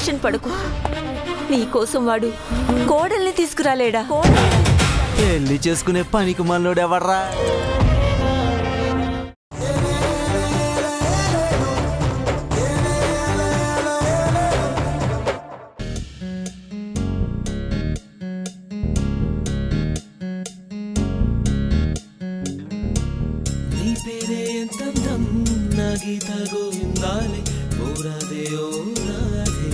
Tension పడకు. నీకోసం వాడు కోడల్ని తీసుకురాలేడా? పెళ్లి చేసుకునే పనికి మనలోడు ఎవర్రా? నీ పేరే ఎంతందం నా గీత గోవిందాలే ఓరాదే ఓరాదే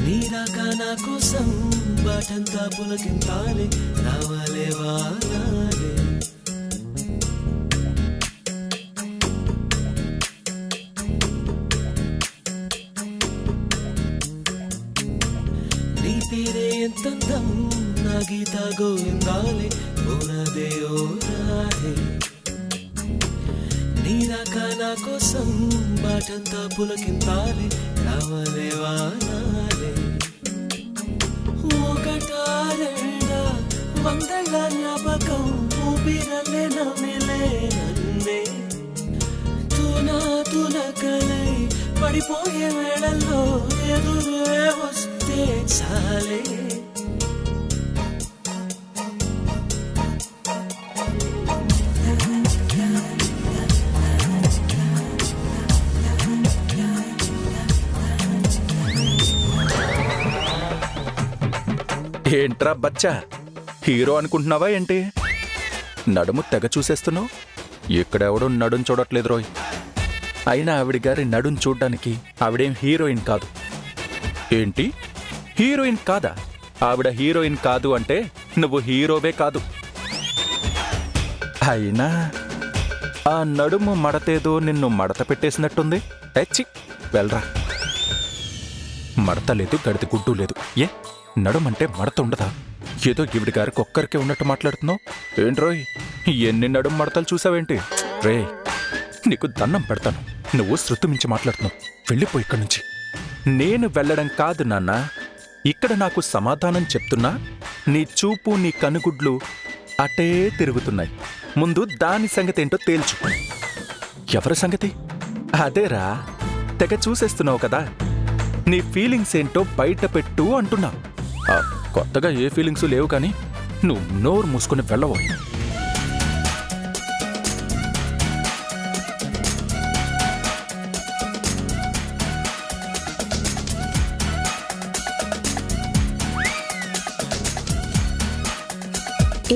నీరాక నా కోసం బాటంతా పులకింతాలే రావాలే వాలాలే నీ పేరే ఎంతందం నా గీత గోవిందాలే ఓరాదే ఓరాదే నీరాక నా కోసం బాటంతా పులకింతాలే రావాలే వాలాలే ఒకటా రెండా వందల జ్ఞాపకం ఊపిరలే నమిలే నన్నే తునకలై పడిపోయే వేళల్లో ఎదురే వస్తే చాలే ఏంట్రా బచ్చా, హీరో అనుకుంటున్నావా ఏంటి? నడుము తెగ చూసేస్తున్నావు. ఇక్కడెవడో నడుం చూడట్లేదు రోయ్. అయినా ఆవిడ గారి నడుం చూడ్డానికి ఆవిడేం హీరోయిన్ కాదు. ఏంటి హీరోయిన్ కాదా? ఆవిడ హీరోయిన్ కాదు అంటే నువ్వు హీరోవే కాదు. అయినా ఆ నడుము మడతేదో నిన్ను మడత పెట్టేసినట్టుంది. ఎచ్చి వెళ్ళరా. మడత లేదు, గడితి గుడ్డు లేదు. ఏ నడుమంటే మడత ఉండదా? ఏదో ఈవిడి గారికి ఒక్కరికే ఉన్నట్టు మాట్లాడుతున్నావు ఏంట్రోయ్? ఎన్ని నడుము మడతలు చూసావేంటి? రే నీకు దండం పెడతాను, నువ్వు శృతి మించి మాట్లాడుతున్నావు. వెళ్ళిపో ఇక్కడి నుంచి. నేను వెళ్ళడం కాదు నాన్న, ఇక్కడ నాకు సమాధానం చెప్తున్నా. నీ చూపు నీ కనుగుడ్లు అటే తిరుగుతున్నాయి. ముందు దాని సంగతి ఏంటో తేల్చు. ఎవరి సంగతి? అదేరా, తెగ చూసేస్తున్నావు కదా. నీ ఫీలింగ్స్ ఏంటో బయట పెట్టు అంటున్నా. కొత్తగా ఏ ఫీలింగ్స్ లేవు కానీ నువ్వు నోరు మూసుకుని వెళ్ళవు.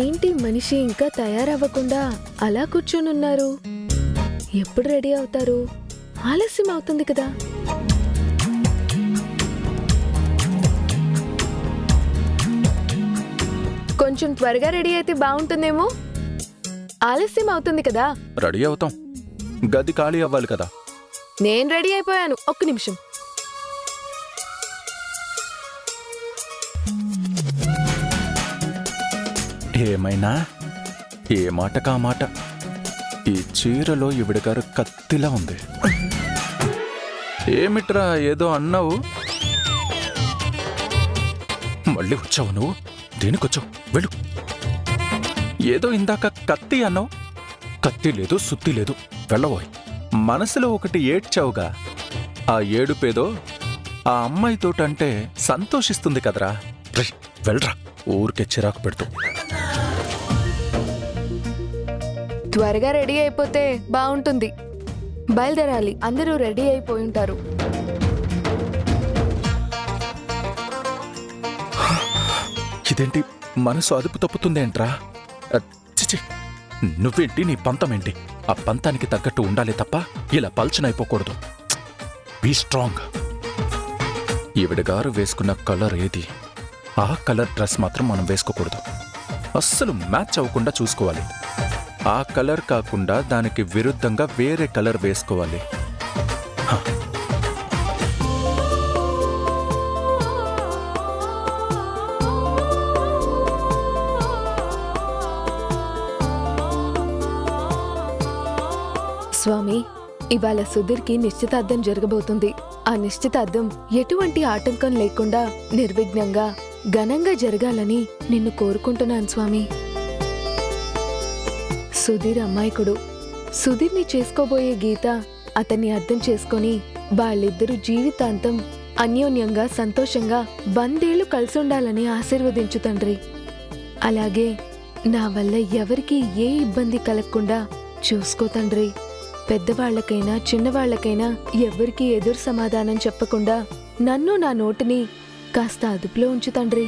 ఏంటి మనిషి ఇంకా తయారవ్వకుండా అలా కూర్చొనున్నారు? ఎప్పుడు రెడీ అవుతారు? ఆలస్యం అవుతుంది కదా. కొంచెం త్వరగా రెడీ అయితే బాగుంటుందేమో. ఆలస్యం అవుతుంది కదా. రెడీ అవుతాం, గది ఖాళీ అవ్వాలి కదా. నేను రెడీ అయిపోయాను, ఒక్క నిమిషం. ఏమైనా ఏ మాట కా మాట. ఈ చీరలో ఈవిడ గారు కత్తిలా ఉంది. ఏమిట్రా ఏదో అన్నావు? మళ్ళీ వచ్చావు నువ్వు? దేనికొచ్చావు? వెళ్ళు. ఏదో ఇందాక కత్తి అన్నావు. కత్తి లేదు, సుత్తి లేదు. వెళ్ళబోయ్. మనసులో ఒకటి ఏడ్చావుగా. ఆ ఏడుపేదో ఆ అమ్మాయితోటంటే సంతోషిస్తుంది కదరా. వెళ్ళరా, ఊరికే చిరాకు పెడుతూ. త్వరగా రెడీ అయిపోతే బాగుంటుంది. బయలుదేరాలి. అందరూ రెడీ అయిపోయి ఉంటారు. ఇదేంటి మనసు అదుపు తప్పుతుందేంట్రా? చిచి, నువ్వేంటి, నీ పంతమేంటి? ఆ పంతానికి తగ్గట్టు ఉండాలి తప్ప ఇలా పల్చనైపోకూడదు. Be strong. ఈవిడ గారు వేసుకున్న కలర్ ఏది? ఆ కలర్ డ్రెస్ మాత్రం మనం వేసుకోకూడదు. అస్సలు మ్యాచ్ అవ్వకుండా చూసుకోవాలి. ఆ కలర్ కాకుండా దానికి విరుద్ధంగా వేరే కలర్ వేసుకోవాలి. స్వామి, ఇవాళ సుధీర్కి నిశ్చితార్థం జరగబోతుంది. ఆ నిశ్చితార్థం ఎటువంటి ఆటంకం లేకుండా నిర్విఘ్నంగా ఘనంగా జరగాలని నిన్ను కోరుకుంటున్నాను స్వామి. సుధీర్ అమాయకుడు. సుధీర్ని చేసుకోబోయే గీత అతన్ని అర్థం చేసుకొని వాళ్ళిద్దరూ జీవితాంతం అన్యోన్యంగా సంతోషంగా 100 ఏళ్లు కలిసుండాలని ఆశీర్వదించు తండ్రి. అలాగే నా వల్ల ఎవరికీ ఏ ఇబ్బంది కలగకుండా చూసుకో తండ్రి. పెద్దవాళ్లకైనా చిన్నవాళ్లకైనా ఎవరికీ ఎదురు సమాధానం చెప్పకుండా నన్ను నా నోటిని కాస్త అదుపులో ఉంచు తండ్రి.